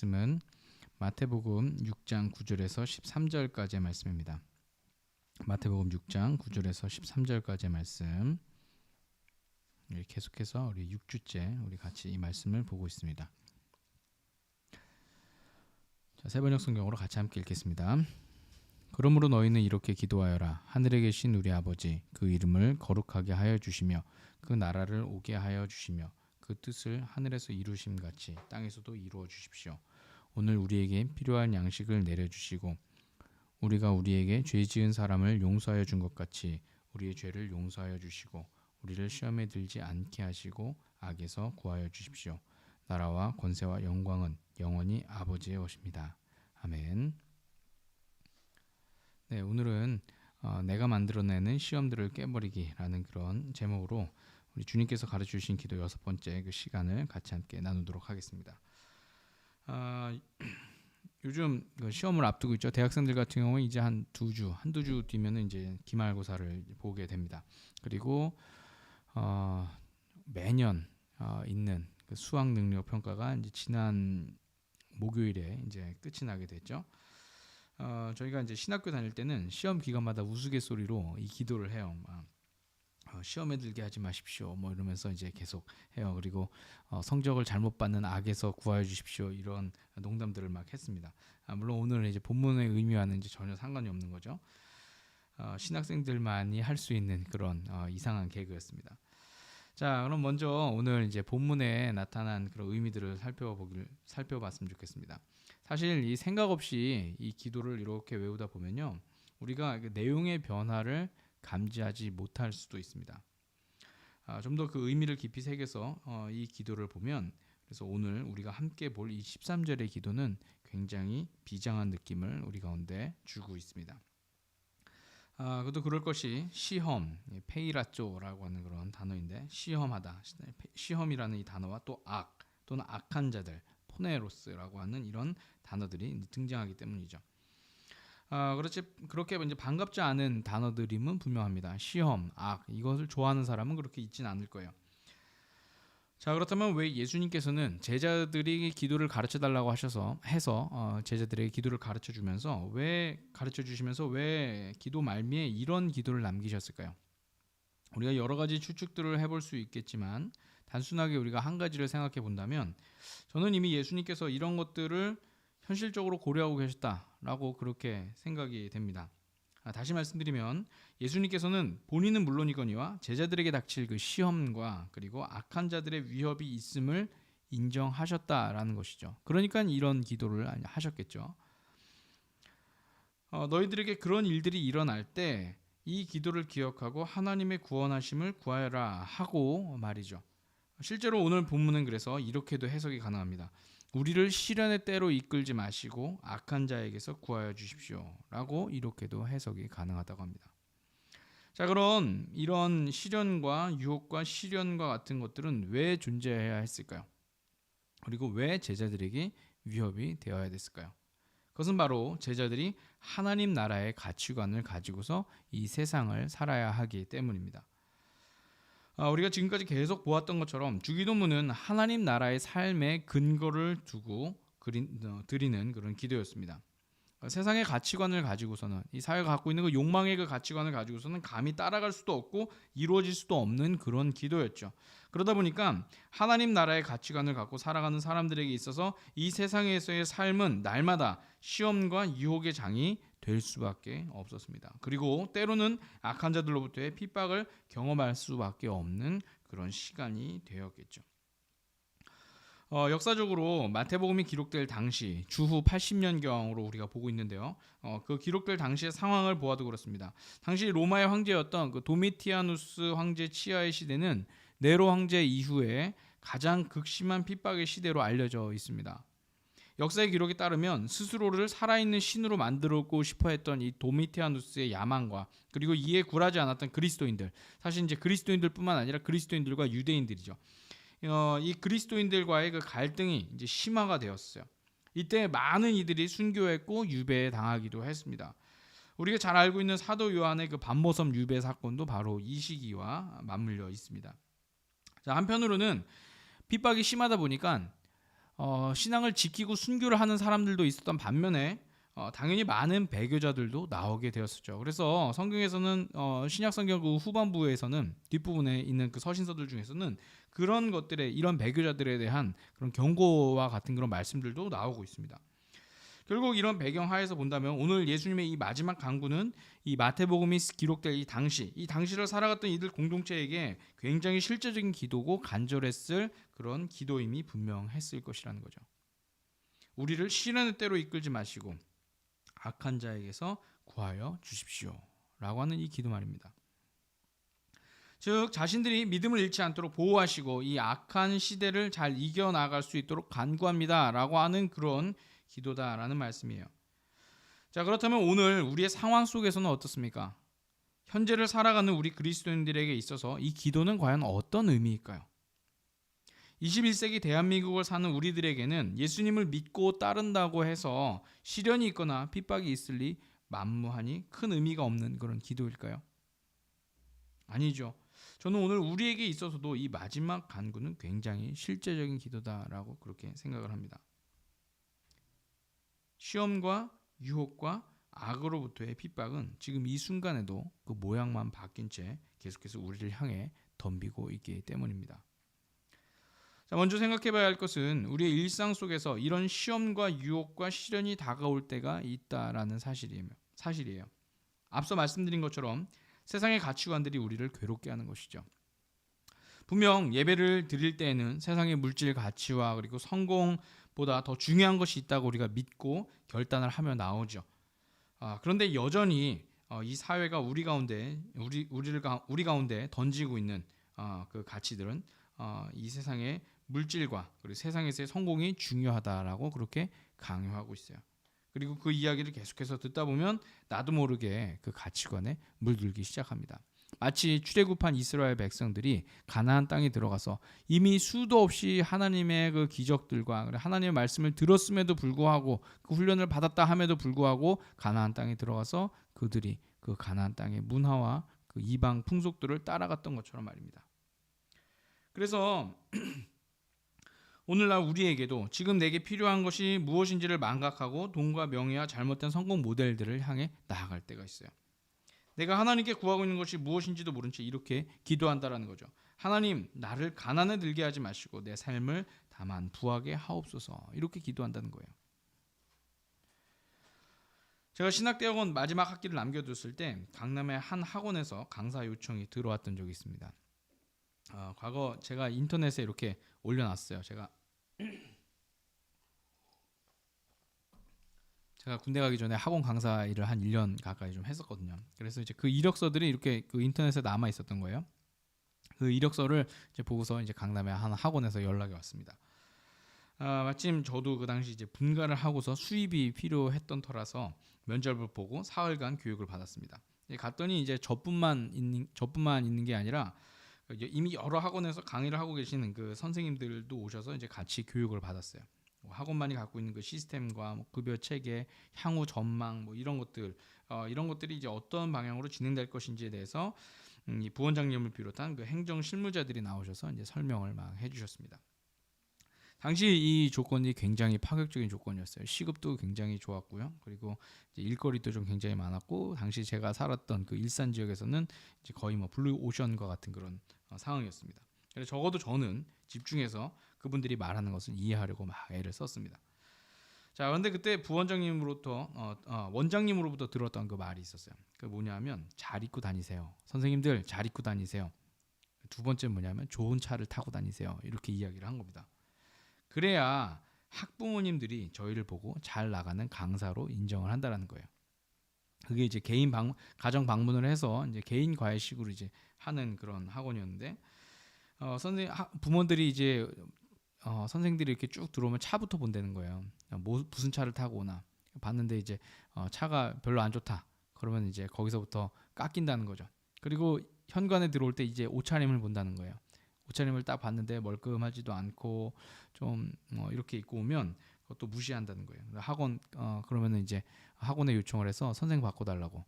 말씀은 마태복음 6장 9절에서 13절까지의 말씀입니다. 마태복음 6장 9절에서 13절까지의 말씀. 계속해서 우리 6주째 우리 같이 이 말씀을 보고 있습니다. 자, 세 번역 성경으로 같이 함께 읽겠습니다. 그러므로 너희는 이렇게 기도하여라. 하늘에 계신 우리 아버지, 그 이름을 거룩하게 하여 주시며 그 나라를 오게 하여 주시며 그 뜻을 하늘에서 이루심 같이 땅에서도 이루어 주십시오. 오늘 우리에게 필요한 양식을 내려주시고 우리가 우리에게 죄 지은 사람을 용서하여 준 것 같이 우리의 죄를 용서하여 주시고 우리를 시험에 들지 않게 하시고 악에서 구하여 주십시오. 나라와 권세와 영광은 영원히 아버지의 것입니다. 아멘. 네, 오늘은 내가 만들어내는 시험들을 깨버리기라는 그런 제목으로 우리 주님께서 가르쳐주신 기도 6번째 그 시간을 같이 함께 나누도록 하겠습니다. 요즘 시험을 앞두고 있죠. 대학생들 같은 경우는 이제 한두 주 뒤면은 이제 기말고사를 보게 됩니다. 그리고 매년 있는 그 수학 능력 평가가 이제 지난 목요일에 이제 끝이 나게 됐죠. 저희가 이제 신학교 다닐 때는 시험 기간마다 우스갯소리로 이 기도를 해요. 시험에 들게 하지 마십시오. 뭐 이러면서 이제 계속 해요. 그리고 성적을 잘못 받는 악에서 구하여 주십시오. 이런 농담들을 막 했습니다. 물론 오늘은 이제 본문의 의미와는 이제 전혀 상관이 없는 거죠. 신학생들만이 할 수 있는 그런 이상한 개그였습니다. 자, 그럼 먼저 오늘 이제 본문에 나타난 그런 의미들을 살펴봤으면 좋겠습니다. 사실 이 생각 없이 이 기도를 이렇게 외우다 보면요, 우리가 그 내용의 변화를 감지하지 못할 수도 있습니다. 좀 더 그 의미를 깊이 새겨서 이 기도를 보면, 그래서 오늘 우리가 함께 볼 이 13절의 기도는 굉장히 비장한 느낌을 우리 가운데 주고 있습니다. 그것도 그럴 것이 시험, 페이라쪼라고 하는 그런 단어인데, 시험하다, 시험이라는 이 단어와 또 악 또는 악한 자들, 포네로스라고 하는 이런 단어들이 등장하기 때문이죠. 그렇게 이제 반갑지 않은 단어들임은 분명합니다. 시험, 악, 이것을 좋아하는 사람은 그렇게 있지는 않을 거예요. 자, 그렇다면 왜 예수님께서는 제자들이 기도를 가르쳐 달라고 해서 제자들에게 기도를 가르쳐 주시면서 왜 기도 말미에 이런 기도를 남기셨을까요? 우리가 여러 가지 추측들을 해볼 수 있겠지만 단순하게 우리가 한 가지를 생각해 본다면, 저는 이미 예수님께서 이런 것들을 현실적으로 고려하고 계셨다라고 그렇게 생각이 됩니다. 다시 말씀드리면 예수님께서는 본인은 물론이거니와 제자들에게 닥칠 그 시험과 그리고 악한 자들의 위협이 있음을 인정하셨다라는 것이죠. 그러니까 이런 기도를 하셨겠죠. 너희들에게 그런 일들이 일어날 때 이 기도를 기억하고 하나님의 구원하심을 구하여라 하고 말이죠. 실제로 오늘 본문은 그래서 이렇게도 해석이 가능합니다. 우리를 시련의 때로 이끌지 마시고 악한 자에게서 구하여 주십시오 라고 이렇게도 해석이 가능하다고 합니다. 자, 그럼 이런 시련과 유혹과 시련과 같은 것들은 왜 존재해야 했을까요? 그리고 왜 제자들에게 위협이 되어야 됐을까요? 그것은 바로 제자들이 하나님 나라의 가치관을 가지고서 이 세상을 살아야 하기 때문입니다. 우리가 지금까지 계속 보았던 것처럼 주기도문은 하나님 나라의 삶의 근거를 두고 드리는 그런 기도였습니다. 세상의 가치관을 가지고서는, 이 사회가 갖고 있는 그 욕망의 그 가치관을 가지고서는 감히 따라갈 수도 없고 이루어질 수도 없는 그런 기도였죠. 그러다 보니까 하나님 나라의 가치관을 갖고 살아가는 사람들에게 있어서 이 세상에서의 삶은 날마다 시험과 유혹의 장이 될 수밖에 없었습니다. 그리고 때로는 악한 자들로부터의 핍박을 경험할 수밖에 없는 그런 시간이 되었겠죠. 역사적으로 마태복음이 기록될 당시 주후 80년경으로 우리가 보고 있는데요. 그 기록될 당시의 상황을 보아도 그렇습니다. 당시 로마의 황제였던 그 도미티아누스 황제 치하의 시대는 네로 황제 이후에 가장 극심한 핍박의 시대로 알려져 있습니다. 역사의 기록에 따르면 스스로를 살아있는 신으로 만들고 싶어 했던 이 도미티아누스의 야망과 그리고 이에 굴하지 않았던 그리스도인들, 사실 이제 그리스도인들뿐만 아니라 그리스도인들과 유대인들이죠. 이 그리스도인들과의 그 갈등이 이제 심화가 되었어요. 이때 많은 이들이 순교했고 유배에 당하기도 했습니다. 우리가 잘 알고 있는 사도 요한의 그 반모섬 유배 사건도 바로 이 시기와 맞물려 있습니다. 자, 한편으로는 핍박이 심하다 보니까 신앙을 지키고 순교를 하는 사람들도 있었던 반면에 당연히 많은 배교자들도 나오게 되었었죠. 그래서 성경에서는 신약 성경 그 후반부에서는 뒷부분에 있는 그 서신서들 중에서는 그런 것들에 이런 배교자들에 대한 그런 경고와 같은 그런 말씀들도 나오고 있습니다. 결국 이런 배경 하에서 본다면 오늘 예수님의 이 마지막 강구는 이 마태복음이 기록될 이 당시를 살아갔던 이들 공동체에게 굉장히 실제적인 기도고 간절했을 그런 기도임이 분명했을 것이라는 거죠. 우리를 시련의 때로 이끌지 마시고 악한 자에게서 구하여 주십시오 라고 하는 이 기도 말입니다. 즉 자신들이 믿음을 잃지 않도록 보호하시고 이 악한 시대를 잘 이겨나갈 수 있도록 간구합니다 라고 하는 그런 기도다라는 말씀이에요. 자, 그렇다면 오늘 우리의 상황 속에서는 어떻습니까? 현재를 살아가는 우리 그리스도인들에게 있어서 이 기도는 과연 어떤 의미일까요? 21세기 대한민국을 사는 우리들에게는 예수님을 믿고 따른다고 해서 시련이 있거나 핍박이 있을 리 만무하니 큰 의미가 없는 그런 기도일까요? 아니죠. 저는 오늘 우리에게 있어서도 이 마지막 간구는 굉장히 실제적인 기도다라고 그렇게 생각을 합니다. 시험과 유혹과 악으로부터의 핍박은 지금 이 순간에도 그 모양만 바뀐 채 계속해서 우리를 향해 덤비고 있기 때문입니다. 자, 먼저 생각해봐야 할 것은 우리의 일상 속에서 이런 시험과 유혹과 시련이 다가올 때가 있다라는 사실이에요. 앞서 말씀드린 것처럼 세상의 가치관들이 우리를 괴롭게 하는 것이죠. 분명 예배를 드릴 때에는 세상의 물질 가치와 그리고 성공보다 더 중요한 것이 있다고 우리가 믿고 결단을 하며 나오죠. 그런데 여전히 이 사회가 우리 가운데 던지고 있는 그 가치들은 이 세상의 물질과 그리고 세상에서의 성공이 중요하다라고 그렇게 강요하고 있어요. 그리고 그 이야기를 계속해서 듣다 보면 나도 모르게 그 가치관에 물들기 시작합니다. 마치 출애굽한 이스라엘 백성들이 가나안 땅에 들어가서 이미 수도 없이 하나님의 그 기적들과 하나님의 말씀을 들었음에도 불구하고 그 훈련을 받았다 함에도 불구하고 가나안 땅에 들어가서 그들이 그 가나안 땅의 문화와 그 이방 풍속들을 따라갔던 것처럼 말입니다. 그래서 오늘날 우리에게도 지금 내게 필요한 것이 무엇인지를 망각하고 돈과 명예와 잘못된 성공 모델들을 향해 나아갈 때가 있어요. 내가 하나님께 구하고 있는 것이 무엇인지도 모른 채 이렇게 기도한다라는 거죠. 하나님, 나를 가난에 들게 하지 마시고 내 삶을 다만 부하게 하옵소서. 이렇게 기도한다는 거예요. 제가 신학대학원 마지막 학기를 남겨뒀을 때 강남의 한 학원에서 강사 요청이 들어왔던 적이 있습니다. 과거 제가 인터넷에 이렇게 올려놨어요. 제가 군대 가기 전에 학원 강사 일을 한 1년 가까이 좀 했었거든요. 그래서 이제 그 이력서들이 이렇게 그 인터넷에 남아 있었던 거예요. 그 이력서를 이제 보고서 이제 강남의 한 학원에서 연락이 왔습니다. 마침 저도 그 당시 이제 분가를 하고서 수입이 필요했던 터라서 면접을 보고 사흘간 교육을 받았습니다. 갔더니 이제 저뿐만 있는 게 아니라 이미 여러 학원에서 강의를 하고 계시는 그 선생님들도 오셔서 이제 같이 교육을 받았어요. 학원만이 갖고 있는 그 시스템과 급여 체계, 향후 전망 이런 것들이 이제 어떤 방향으로 진행될 것인지에 대해서 이 부원장님을 비롯한 그 행정 실무자들이 나오셔서 이제 설명을 막 해주셨습니다. 당시 이 조건이 굉장히 파격적인 조건이었어요. 시급도 굉장히 좋았고요. 그리고 이제 일거리도 좀 굉장히 많았고 당시 제가 살았던 그 일산 지역에서는 이제 거의 블루 오션과 같은 그런 상황이었습니다. 그래서 적어도 저는 집중해서 그분들이 말하는 것을 이해하려고 막 애를 썼습니다. 자, 그런데 그때 원장님으로부터 들었던 그 말이 있었어요. 그 뭐냐면 잘 입고 다니세요. 선생님들 잘 입고 다니세요. 두 번째 뭐냐면 좋은 차를 타고 다니세요. 이렇게 이야기를 한 겁니다. 그래야 학부모님들이 저희를 보고 잘 나가는 강사로 인정을 한다라는 거예요. 그게 이제 가정 방문을 해서 이제 개인 과외식으로 이제 하는 그런 학원이었는데 부모들이 이제 선생들이 이렇게 쭉 들어오면 차부터 본다는 거예요. 무슨 차를 타고 오나 봤는데 이제 차가 별로 안 좋다. 그러면 이제 거기서부터 깎인다는 거죠. 그리고 현관에 들어올 때 이제 옷차림을 본다는 거예요. 옷차림을 딱 봤는데 멀끔하지도 않고 좀 이렇게 입고 오면 그것도 무시한다는 거예요. 학원 그러면은 이제 학원에 요청을 해서 선생 바꿔달라고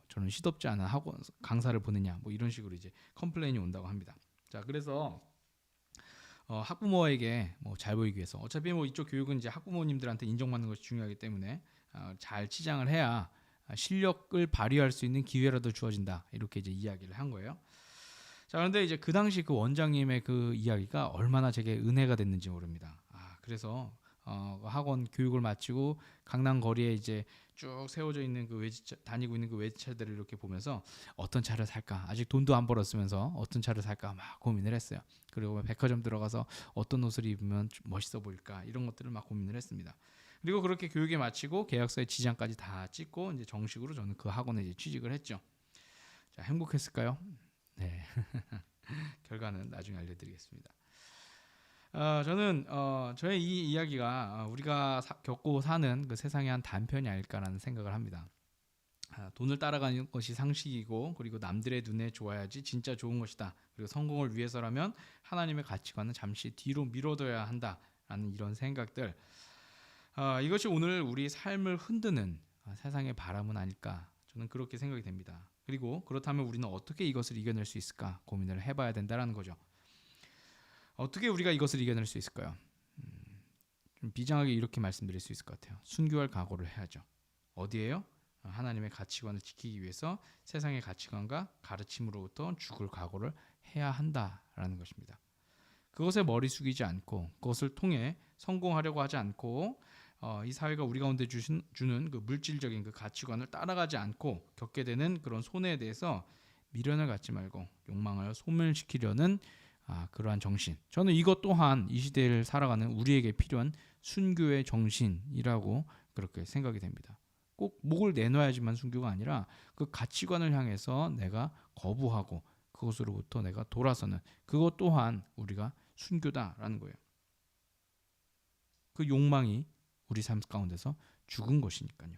저는 시덥지 않은 학원 강사를 보느냐 이런 식으로 이제 컴플레인이 온다고 합니다. 자, 그래서 학부모에게 뭐 잘 보이기 위해서 어차피 뭐 이쪽 교육은 이제 학부모님들한테 인정받는 것이 중요하기 때문에 잘 치장을 해야 실력을 발휘할 수 있는 기회라도 주어진다 이렇게 이제 이야기를 한 거예요. 자 그런데 이제 그 당시 그 원장님의 그 이야기가 얼마나 제게 은혜가 됐는지 모릅니다. 그래서 학원 교육을 마치고 강남 거리에 이제 쭉 세워져 있는 그 외제차 다니고 있는 그 외제차들을 이렇게 보면서 어떤 차를 살까 아직 돈도 안 벌었으면서 어떤 차를 살까 막 고민을 했어요. 그리고 백화점 들어가서 어떤 옷을 입으면 좀 멋있어 보일까 이런 것들을 막 고민을 했습니다. 그리고 그렇게 교육에 마치고 계약서에 지장까지 다 찍고 이제 정식으로 저는 그 학원에 이제 취직을 했죠. 자 행복했을까요? 네. 결과는 나중에 알려드리겠습니다. 저는 저의 이 이야기가 우리가 겪고 사는 그 세상의 한 단편이 아닐까라는 생각을 합니다. 돈을 따라가는 것이 상식이고 그리고 남들의 눈에 좋아야지 진짜 좋은 것이다. 그리고 성공을 위해서라면 하나님의 가치관은 잠시 뒤로 미뤄둬야 한다라는 이런 생각들. 이것이 오늘 우리 삶을 흔드는 세상의 바람은 아닐까 저는 그렇게 생각이 됩니다. 그리고 그렇다면 우리는 어떻게 이것을 이겨낼 수 있을까 고민을 해봐야 된다는 거죠. 어떻게 우리가 이것을 이겨낼 수 있을까요? 좀 비장하게 이렇게 말씀드릴 수 있을 것 같아요. 순교할 각오를 해야죠. 어디에요? 하나님의 가치관을 지키기 위해서 세상의 가치관과 가르침으로부터 죽을 각오를 해야 한다라는 것입니다. 그것에 머리 숙이지 않고 그것을 통해 성공하려고 하지 않고 이 사회가 우리 가운데 주는 그 물질적인 그 가치관을 따라가지 않고 겪게 되는 그런 손해에 대해서 미련을 갖지 말고 욕망을 소멸시키려는 그러한 정신. 저는 이것 또한 이 시대를 살아가는 우리에게 필요한 순교의 정신이라고 그렇게 생각이 됩니다. 꼭 목을 내놔야지만 순교가 아니라 그 가치관을 향해서 내가 거부하고 그것으로부터 내가 돌아서는 그것 또한 우리가 순교다라는 거예요. 그 욕망이 우리 삶 가운데서 죽은 것이니까요.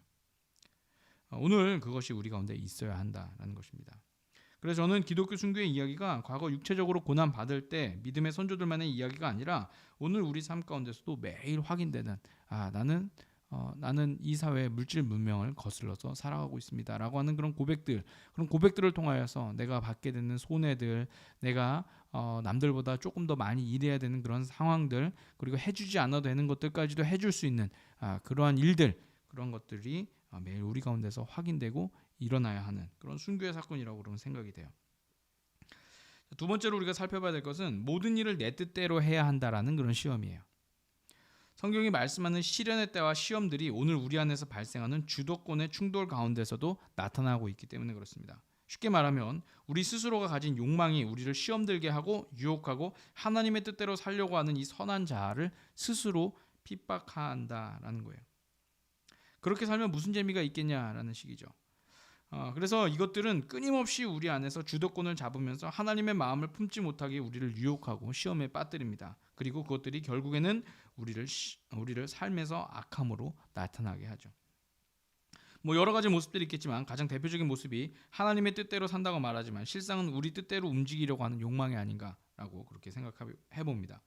오늘 그것이 우리 가운데 있어야 한다라는 것입니다. 그래서 저는 기독교 순교의 이야기가 과거 육체적으로 고난 받을 때 믿음의 선조들만의 이야기가 아니라 오늘 우리 삶 가운데서도 매일 확인되는 나는 이 사회의 물질 문명을 거슬러서 살아가고 있습니다라고 하는 그런 고백들을 통하여서 내가 받게 되는 손해들, 내가 남들보다 조금 더 많이 일해야 되는 그런 상황들, 그리고 해주지 않아도 되는 것들까지도 해줄 수 있는 그러한 일들, 그런 것들이 매일 우리 가운데서 확인되고 일어나야 하는 그런 순교의 사건이라고 그러면 생각이 돼요. 두 번째로 우리가 살펴봐야 될 것은 모든 일을 내 뜻대로 해야 한다라는 그런 시험이에요. 성경이 말씀하는 시련의 때와 시험들이 오늘 우리 안에서 발생하는 주도권의 충돌 가운데서도 나타나고 있기 때문에 그렇습니다. 쉽게 말하면 우리 스스로가 가진 욕망이 우리를 시험 들게 하고 유혹하고 하나님의 뜻대로 살려고 하는 이 선한 자아를 스스로 핍박한다라는 거예요. 그렇게 살면 무슨 재미가 있겠냐라는 식이죠. 그래서 이것들은 끊임없이 우리 안에서 주도권을 잡으면서 하나님의 마음을 품지 못하게 우리를 유혹하고 시험에 빠뜨립니다. 그리고 그것들이 결국에는 우리를 삶에서 악함으로 나타나게 하죠. 뭐 여러 가지 모습들이 있겠지만 가장 대표적인 모습이 하나님의 뜻대로 산다고 말하지만 실상은 우리 뜻대로 움직이려고 하는 욕망이 아닌가라고 그렇게 생각해 봅니다.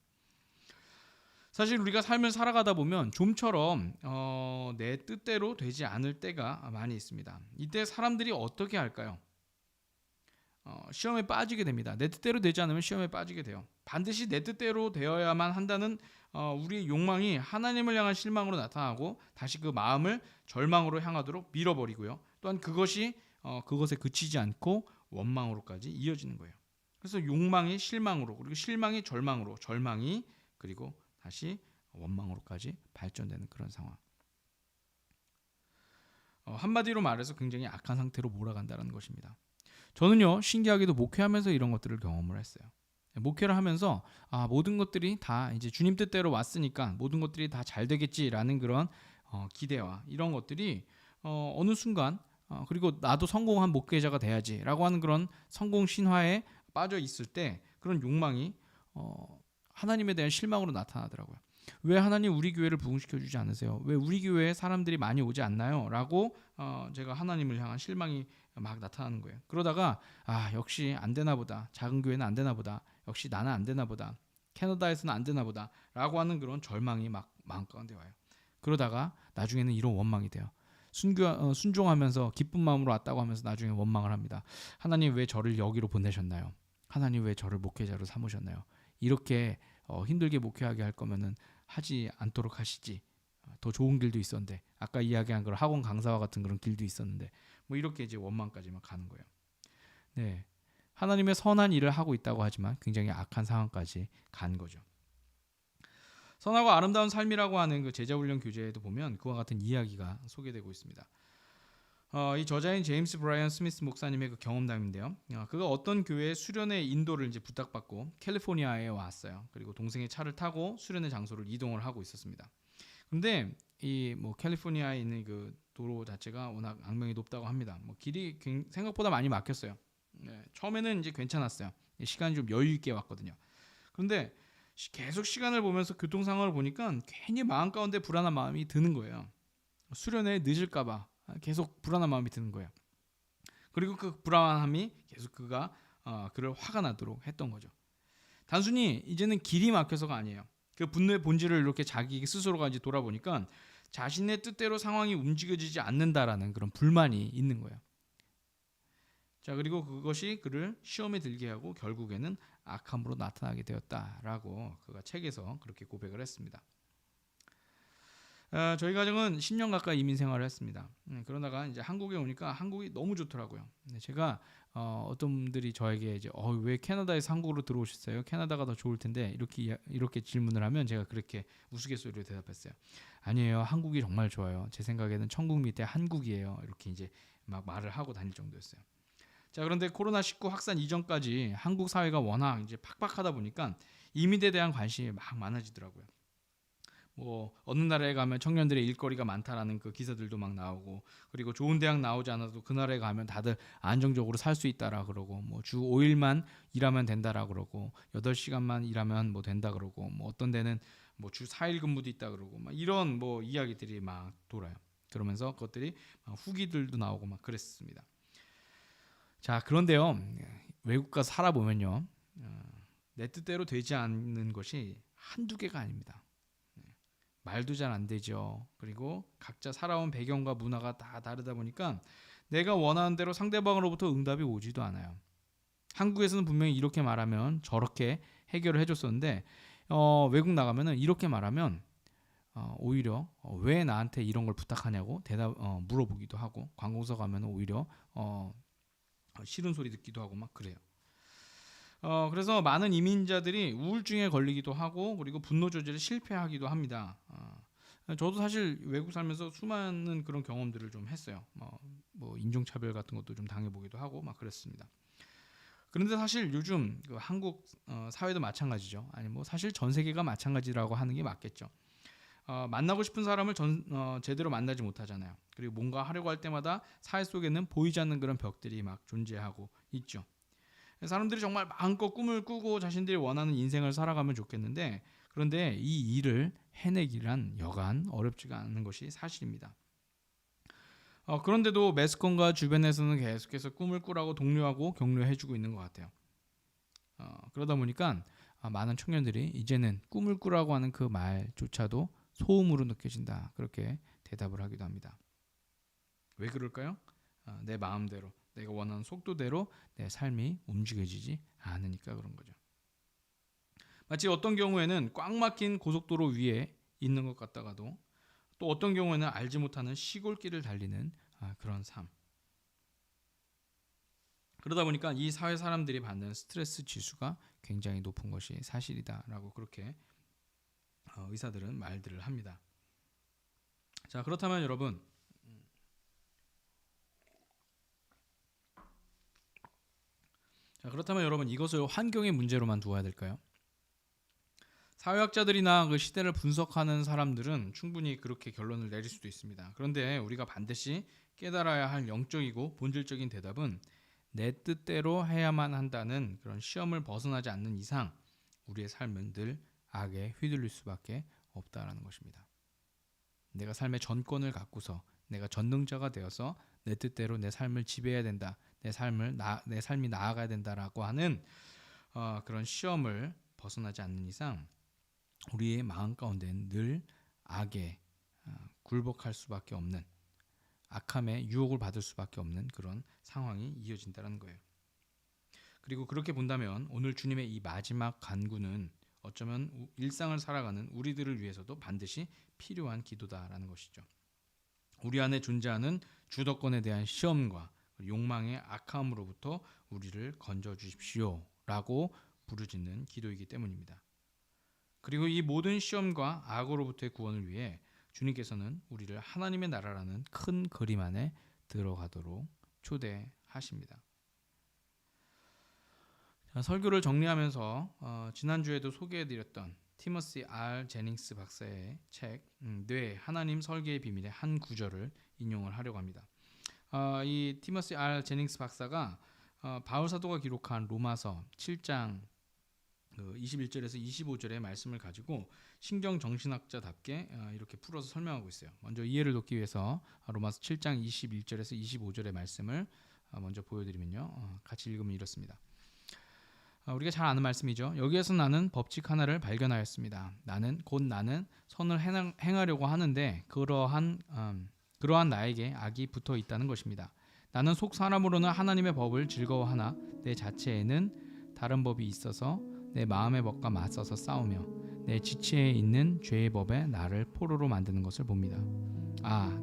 사실 우리가 삶을 살아가다 보면 좀처럼 내 뜻대로 되지 않을 때가 많이 있습니다. 이때 사람들이 어떻게 할까요? 시험에 빠지게 됩니다. 내 뜻대로 되지 않으면 시험에 빠지게 돼요. 반드시 내 뜻대로 되어야만 한다는 우리의 욕망이 하나님을 향한 실망으로 나타나고 다시 그 마음을 절망으로 향하도록 밀어버리고요. 또한 그것이 그것에 그치지 않고 원망으로까지 이어지는 거예요. 그래서 욕망이 실망으로 그리고 실망이 절망으로 절망이 그리고 다시 원망으로까지 발전되는 그런 상황. 한마디로 말해서 굉장히 악한 상태로 몰아간다는 것입니다. 저는요 신기하게도 목회하면서 이런 것들을 경험을 했어요. 목회를 하면서 모든 것들이 다 이제 주님 뜻대로 왔으니까 모든 것들이 다 잘 되겠지라는 그런 기대와 이런 것들이 어느 순간 그리고 나도 성공한 목회자가 돼야지라고 하는 그런 성공 신화에 빠져 있을 때 그런 욕망이 하나님에 대한 실망으로 나타나더라고요. 왜 하나님 우리 교회를 부흥시켜 주지 않으세요? 왜 우리 교회에 사람들이 많이 오지 않나요? 라고 제가 하나님을 향한 실망이 막 나타나는 거예요. 그러다가 역시 안 되나 보다. 작은 교회는 안 되나 보다. 역시 나는 안 되나 보다. 캐나다에서는 안 되나 보다. 라고 하는 그런 절망이 막 마음 가운데 와요. 그러다가 나중에는 이런 원망이 돼요. 순종하면서 기쁜 마음으로 왔다고 하면서 나중에 원망을 합니다. 하나님 왜 저를 여기로 보내셨나요? 하나님 왜 저를 목회자로 삼으셨나요? 이렇게 힘들게 목회하게 할 거면은 하지 않도록 하시지. 더 좋은 길도 있었는데 아까 이야기한 그런 학원 강사와 같은 그런 길도 있었는데 뭐 이렇게 이제 원망까지만 가는 거예요. 네, 하나님의 선한 일을 하고 있다고 하지만 굉장히 악한 상황까지 간 거죠. 선하고 아름다운 삶이라고 하는 그 제자훈련 교재에도 보면 그와 같은 이야기가 소개되고 있습니다. 이 저자인 제임스 브라이언 스미스 목사님의 그 경험담인데요. 그가 어떤 교회의 수련회 인도를 이제 부탁받고 캘리포니아에 왔어요. 그리고 동생의 차를 타고 수련회 장소를 이동을 하고 있었습니다. 근데 이 뭐 캘리포니아에 있는 그 도로 자체가 워낙 악명이 높다고 합니다. 뭐 길이 생각보다 많이 막혔어요. 네, 처음에는 이제 괜찮았어요. 시간이 좀 여유 있게 왔거든요. 그런데 계속 시간을 보면서 교통 상황을 보니까 괜히 마음 가운데 불안한 마음이 드는 거예요. 수련회에 늦을까봐 계속 불안한 마음이 드는 거예요. 그리고 그 불안함이 계속 그를 화가 나도록 했던 거죠. 단순히 이제는 길이 막혀서가 아니에요. 그 분노의 본질을 이렇게 자기 스스로가 이제 돌아보니까 자신의 뜻대로 상황이 움직여지지 않는다라는 그런 불만이 있는 거예요. 자, 그리고 그것이 그를 시험에 들게 하고 결국에는 악함으로 나타나게 되었다라고 그가 책에서 그렇게 고백을 했습니다. 저희 가정은 10년 가까이 이민 생활을 했습니다. 그러다가 이제 한국에 오니까 한국이 너무 좋더라고요. 제가 어떤 분들이 저에게 이제 왜 캐나다에서 한국으로 들어오셨어요? 캐나다가 더 좋을 텐데 이렇게 질문을 하면 제가 그렇게 우스갯소리로 대답했어요. 아니에요, 한국이 정말 좋아요. 제 생각에는 천국 밑에 한국이에요. 이렇게 이제 막 말을 하고 다닐 정도였어요. 자, 그런데 코로나19 확산 이전까지 한국 사회가 워낙 이제 팍팍하다 보니까 이민에 대한 관심이 막 많아지더라고요. 뭐 어느 나라에 가면 청년들의 일거리가 많다라는 그 기사들도 막 나오고, 그리고 좋은 대학 나오지 않아도 그 나라에 가면 다들 안정적으로 살 수 있다라 그러고, 뭐 주 5일만 일하면 된다라 그러고, 8시간만 일하면 뭐 된다 그러고, 뭐 어떤 데는 뭐 주 4일 근무도 있다 그러고, 막 이런 뭐 이야기들이 막 돌아요. 그러면서 그것들이 후기들도 나오고 막 그랬습니다. 자, 그런데요, 외국 가서 살아보면요, 내 뜻대로 되지 않는 것이 한두 개가 아닙니다. 말도 잘 안 되죠. 그리고 각자 살아온 배경과 문화가 다 다르다 보니까 내가 원하는 대로 상대방으로부터 응답이 오지도 않아요. 한국에서는 분명히 이렇게 말하면 저렇게 해결을 해줬었는데 외국 나가면은 이렇게 말하면 오히려 왜 나한테 이런 걸 부탁하냐고 물어보기도 하고, 관공서 가면 오히려 싫은 소리 듣기도 하고 막 그래요. 그래서 많은 이민자들이 우울증에 걸리기도 하고, 그리고 분노 조절에 실패하기도 합니다. 저도 사실 외국 살면서 수많은 그런 경험들을 좀 했어요. 뭐 인종차별 같은 것도 좀 당해보기도 하고 막 그랬습니다. 그런데 사실 요즘 그 한국 사회도 마찬가지죠. 아니 뭐 사실 전 세계가 마찬가지라고 하는 게 맞겠죠. 만나고 싶은 사람을 제대로 만나지 못하잖아요. 그리고 뭔가 하려고 할 때마다 사회 속에는 보이지 않는 그런 벽들이 막 존재하고 있죠. 사람들이 정말 마음껏 꿈을 꾸고 자신들이 원하는 인생을 살아가면 좋겠는데, 그런데 이 일을 해내기란 여간 어렵지가 않은 것이 사실입니다. 그런데도 매스컴과 주변에서는 계속해서 꿈을 꾸라고 독려하고 격려해주고 있는 것 같아요. 그러다 보니까 많은 청년들이 이제는 꿈을 꾸라고 하는 그 말조차도 소음으로 느껴진다, 그렇게 대답을 하기도 합니다. 왜 그럴까요? 내 마음대로, 내가 원하는 속도대로 내 삶이 움직여지지 않으니까 그런 거죠. 마치 어떤 경우에는 꽉 막힌 고속도로 위에 있는 것 같다가도, 또 어떤 경우에는 알지 못하는 시골길을 달리는 그런 삶. 그러다 보니까 이 사회 사람들이 받는 스트레스 지수가 굉장히 높은 것이 사실이다라고 그렇게 의사들은 말들을 합니다. 자, 그렇다면 여러분, 이것을 환경의 문제로만 두어야 될까요? 사회학자들이나 그 시대를 분석하는 사람들은 충분히 그렇게 결론을 내릴 수도 있습니다. 그런데 우리가 반드시 깨달아야 할 영적이고 본질적인 대답은 내 뜻대로 해야만 한다는 그런 시험을 벗어나지 않는 이상 우리의 삶은 늘 악에 휘둘릴 수밖에 없다라는 것입니다. 내가 삶의 전권을 갖고서 내가 전능자가 되어서 내 뜻대로 내 삶을 지배해야 된다, 내 삶이 나아가야 된다라고 하는 그런 시험을 벗어나지 않는 이상 우리의 마음 가운데는 늘 악에 굴복할 수밖에 없는, 악함의 유혹을 받을 수밖에 없는 그런 상황이 이어진다는 거예요. 그리고 그렇게 본다면 오늘 주님의 이 마지막 간구는 어쩌면 일상을 살아가는 우리들을 위해서도 반드시 필요한 기도다라는 것이죠. 우리 안에 존재하는 주도권에 대한 시험과 욕망의 악함으로부터 우리를 건져 주십시오라고 부르짖는 기도이기 때문입니다. 그리고 이 모든 시험과 악으로부터의 구원을 위해 주님께서는 우리를 하나님의 나라라는 큰 그림 안에 들어가도록 초대하십니다. 자, 설교를 정리하면서 지난주에도 소개해드렸던 티머시 R 제닝스 박사의 책 뇌 하나님 설계의 비밀의 한 구절을 인용을 하려고 합니다. 이 티머시 R 제닝스 박사가 바울 사도가 기록한 로마서 7장 21절에서 25절의 말씀을 가지고 신경 정신학자답게 이렇게 풀어서 설명하고 있어요. 먼저 이해를 돕기 위해서 로마서 7장 21절에서 25절의 말씀을 먼저 보여드리면요. 같이 읽으면 이렇습니다. 우리가 잘 아는 말씀이죠. 여기에서 나는 법칙 하나를 발견하였습니다. 나는 선을 행하려고 하는데 그러한 나에게 악이 붙어 있다는 것입니다. 나는 속 사람으로는 하나님의 법을 즐거워하나 내 자체에는 다른 법이 있어서 내 마음의 법과 맞서서 싸우며 내 지체에 있는 죄의 법에 나를 포로로 만드는 것을 봅니다.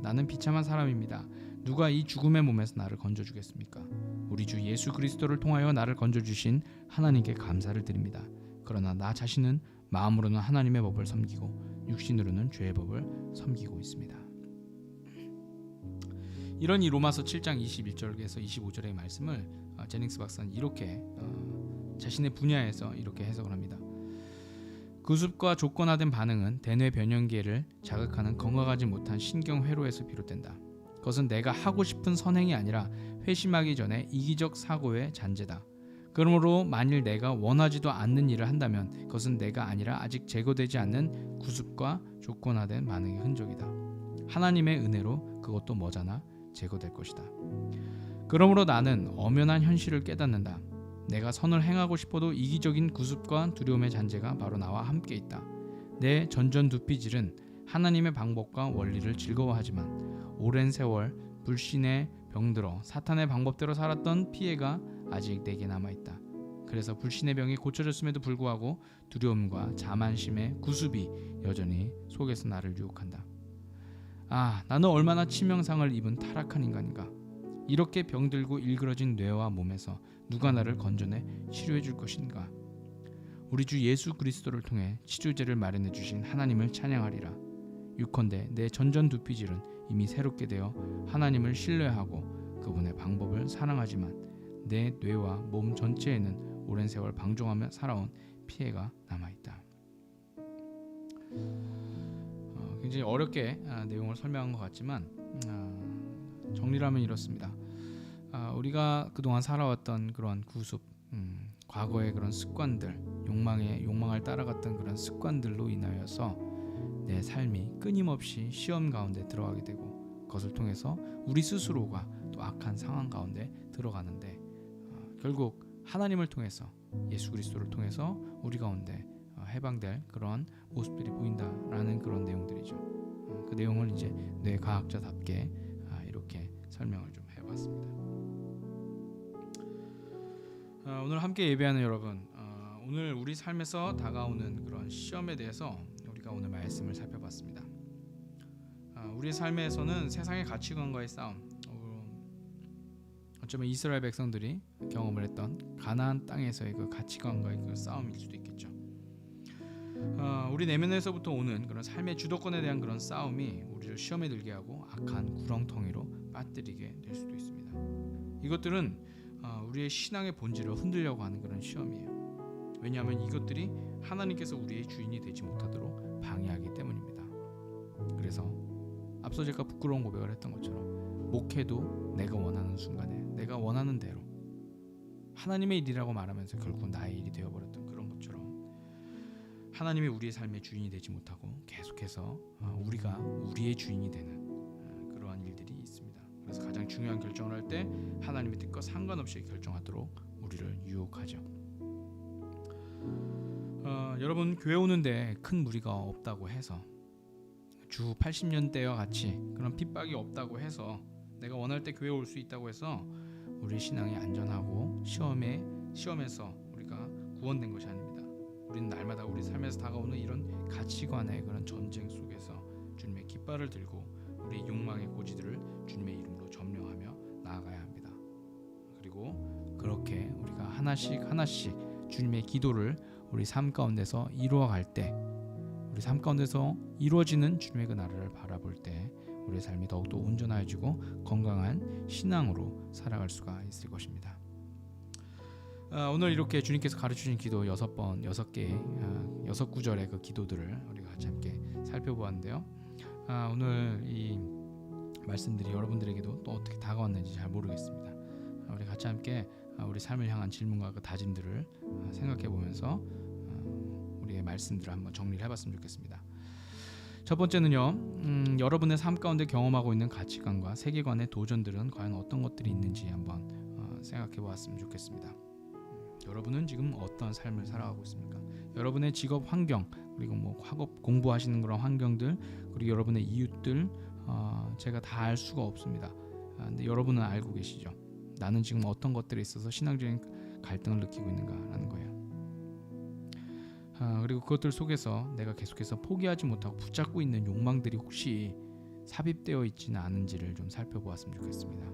나는 비참한 사람입니다. 누가 이 죽음의 몸에서 나를 건져주겠습니까? 우리 주 예수 그리스도를 통하여 나를 건져주신 하나님께 감사를 드립니다. 그러나 나 자신은 마음으로는 하나님의 법을 섬기고 육신으로는 죄의 법을 섬기고 있습니다. 이런 이 로마서 7장 21절에서 25절의 말씀을 제닝스 박사는 이렇게 자신의 분야에서 이렇게 해석을 합니다. 구습과 조건화된 반응은 대뇌 변형계를 자극하는 건강하지 못한 신경 회로에서 비롯된다. 그것은 내가 하고 싶은 선행이 아니라 회심하기 전에 이기적 사고의 잔재다. 그러므로 만일 내가 원하지도 않는 일을 한다면 그것은 내가 아니라 아직 제거되지 않는 구습과 조건화된 반응의 흔적이다. 하나님의 은혜로 그것도 머지않아 제거될 것이다. 그러므로 나는 엄연한 현실을 깨닫는다. 내가 선을 행하고 싶어도 이기적인 구습과 두려움의 잔재가 바로 나와 함께 있다. 내 전전두피질은 하나님의 방법과 원리를 즐거워하지만 오랜 세월 불신에 병들어 사탄의 방법대로 살았던 피해가 아직 내게 남아있다. 그래서 불신의 병이 고쳐졌음에도 불구하고 두려움과 자만심의 구습이 여전히 속에서 나를 유혹한다. 나는 얼마나 치명상을 입은 타락한 인간인가. 이렇게 병들고 일그러진 뇌와 몸에서 누가 나를 건져내 치료해 줄 것인가. 우리 주 예수 그리스도를 통해 치료제를 마련해 주신 하나님을 찬양하리라. 유컨대 내 전전두피질은 이미 새롭게 되어 하나님을 신뢰하고 그분의 방법을 사랑하지만 내 뇌와 몸 전체에는 오랜 세월 방종하며 살아온 피해가 남아있다. 굉장히 어렵게 내용을 설명한 것 같지만 정리를 하면 이렇습니다. 우리가 그동안 살아왔던 그런 구습, 과거의 그런 습관들, 욕망을 따라갔던 그런 습관들로 인하여서 내 삶이 끊임없이 시험 가운데 들어가게 되고 그것을 통해서 우리 스스로가 또 악한 상황 가운데 들어가는데 결국 하나님을 통해서 예수 그리스도를 통해서 우리 가운데 해방될 그런 모습들이 보인다라는 그런 내용들이죠. 그 내용을 이제 뇌과학자답게 이렇게 설명을 좀 해봤습니다. 오늘 함께 예배하는 여러분, 오늘 우리 삶에서 다가오는 그런 시험에 대해서 우리가 오늘 말씀을 살펴봤습니다. 우리의 삶에서는 세상의 가치관과의 싸움, 어쩌면 이스라엘 백성들이 경험을 했던 가나안 땅에서의 그 가치관과의 그 싸움일 수도 있겠죠. 우리 내면에서부터 오는 그런 삶의 주도권에 대한 그런 싸움이 우리를 시험에 들게 하고 악한 구렁텅이로 빠뜨리게 될 수도 있습니다. 이것들은 우리의 신앙의 본질을 흔들려고 하는 그런 시험이에요. 왜냐하면 이것들이 하나님께서 우리의 주인이 되지 못하도록 방해하기 때문입니다. 그래서 앞서 제가 부끄러운 고백을 했던 것처럼 목회도 내가 원하는 순간에 내가 원하는 대로 하나님의 일이라고 말하면서 결국 나의 일이 되어버렸던 그런 것처럼 하나님이 우리의 삶의 주인이 되지 못하고 계속해서 우리가 우리의 주인이 되는 그러한 일들이 있습니다. 그래서 가장 중요한 결정을 할 때 하나님의 뜻과 상관없이 결정하도록 우리를 유혹하죠. 여러분, 교회 오는데 큰 무리가 없다고 해서 주 80년대와 같이 그런 핍박이 없다고 해서 내가 원할 때 교회 올 수 있다고 해서 우리 신앙이 안전하고 시험에서 우리가 구원된 것이 아닙니다. 우리는 날마다 우리 삶에서 다가오는 이런 가치관의 그런 전쟁 속에서 주님의 깃발을 들고 우리 욕망의 고지들을 주님의 이름으로 점령하며 나아가야 합니다. 그리고 그렇게 우리가 하나씩 주님의 기도를 우리 삶 가운데서 이루어갈 때, 우리 삶 가운데서 이루어지는 주님의 그 나라를 바라볼 때 우리의 삶이 더욱더 온전해지고 건강한 신앙으로 살아갈 수가 있을 것입니다. 오늘 이렇게 주님께서 가르치신 기도 6개, 6구절의 그 기도들을 우리가 같이 함께 살펴보았는데요. 오늘 이 말씀들이 여러분들에게도 또 어떻게 다가왔는지 잘 모르겠습니다. 우리 같이 함께 우리 삶을 향한 질문과 그 다짐들을 생각해 보면서 우리의 말씀들을 한번 정리를 해봤으면 좋겠습니다. 첫 번째는요, 여러분의 삶 가운데 경험하고 있는 가치관과 세계관의 도전들은 과연 어떤 것들이 있는지 한번 생각해 보았으면 좋겠습니다. 여러분은 지금 어떤 삶을 살아가고 있습니까? 여러분의 직업 환경, 그리고 뭐 학업 공부하시는 그런 환경들, 그리고 여러분의 이웃들, 제가 다 알 수가 없습니다. 근데 여러분은 알고 계시죠? 나는 지금 어떤 것들에 있어서 신앙적인 갈등을 느끼고 있는가라는 거예요. 그리고 그것들 속에서 내가 계속해서 포기하지 못하고 붙잡고 있는 욕망들이 혹시 삽입되어 있지는 않은지를 좀 살펴보았으면 좋겠습니다.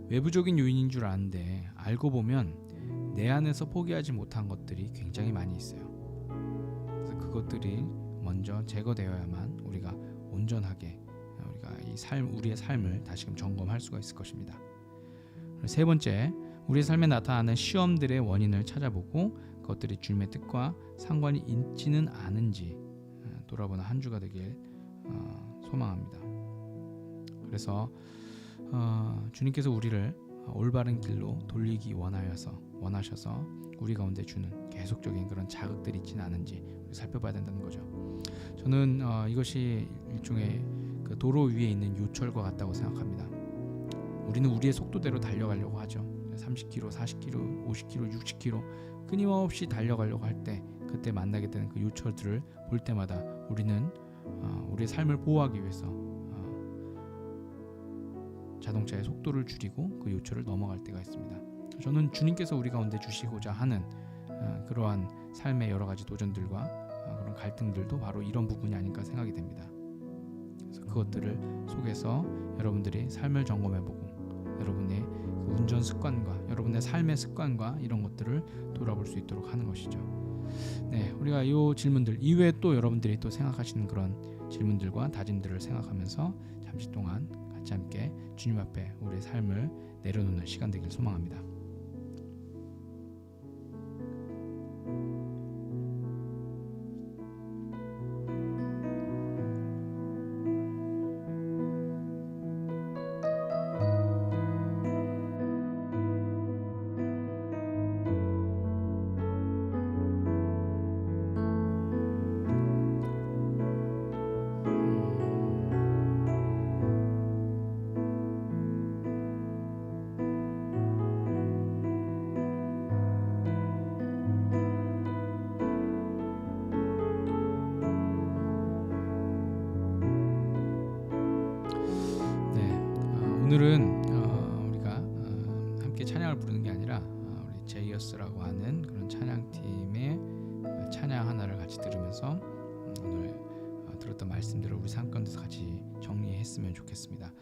외부적인 요인인 줄 아는데 알고 보면 내 안에서 포기하지 못한 것들이 굉장히 많이 있어요. 그래서 그것들이 먼저 제거되어야만 우리가 온전하게 우리의 삶을 다시금 점검할 수가 있을 것입니다. 세 번째, 우리의 삶에 나타나는 시험들의 원인을 찾아보고 그것들이 주님의 뜻과 상관이 있지는 않은지 돌아보는 한 주가 되길 소망합니다. 그래서 주님께서 우리를 올바른 길로 돌리기 원하셔서 우리 가운데 주는 계속적인 그런 자극들이 있지는 않은지 살펴봐야 된다는 거죠. 저는 이것이 일종의 그 도로 위에 있는 요철과 같다고 생각합니다. 우리는 우리의 속도대로 달려가려고 하죠. 30km, 40km, 50km, 60km 끊임없이 달려가려고 할 때 그때 만나게 되는 그 요철들을 볼 때마다 우리는 우리의 삶을 보호하기 위해서 자동차의 속도를 줄이고 그 요철을 넘어갈 때가 있습니다. 저는 주님께서 우리 가운데 주시고자 하는 그러한 삶의 여러 가지 도전들과 그런 갈등들도 바로 이런 부분이 아닐까 생각이 됩니다. 그래서 그것들을 속에서 여러분들이 삶을 점검해보고 여러분의 그 운전 습관과 여러분의 삶의 습관과 이런 것들을 돌아볼 수 있도록 하는 것이죠. 네, 우리가 이 질문들 이외에 또 여러분들이 또 생각하시는 그런 질문들과 다짐들을 생각하면서 잠시 동안 같이 함께 주님 앞에 우리의 삶을 내려놓는 시간 되길 소망합니다. 오늘은 우리가 함께 찬양을 부르는 게 아니라 우리 제이어스라고 하는 그런 찬양팀의 찬양 하나를 같이 들으면서 오늘 들었던 말씀들을 우리 삶 가운데서 같이 정리했으면 좋겠습니다.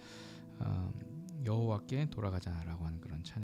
여호와께 돌아가자라고 하는 그런 찬양.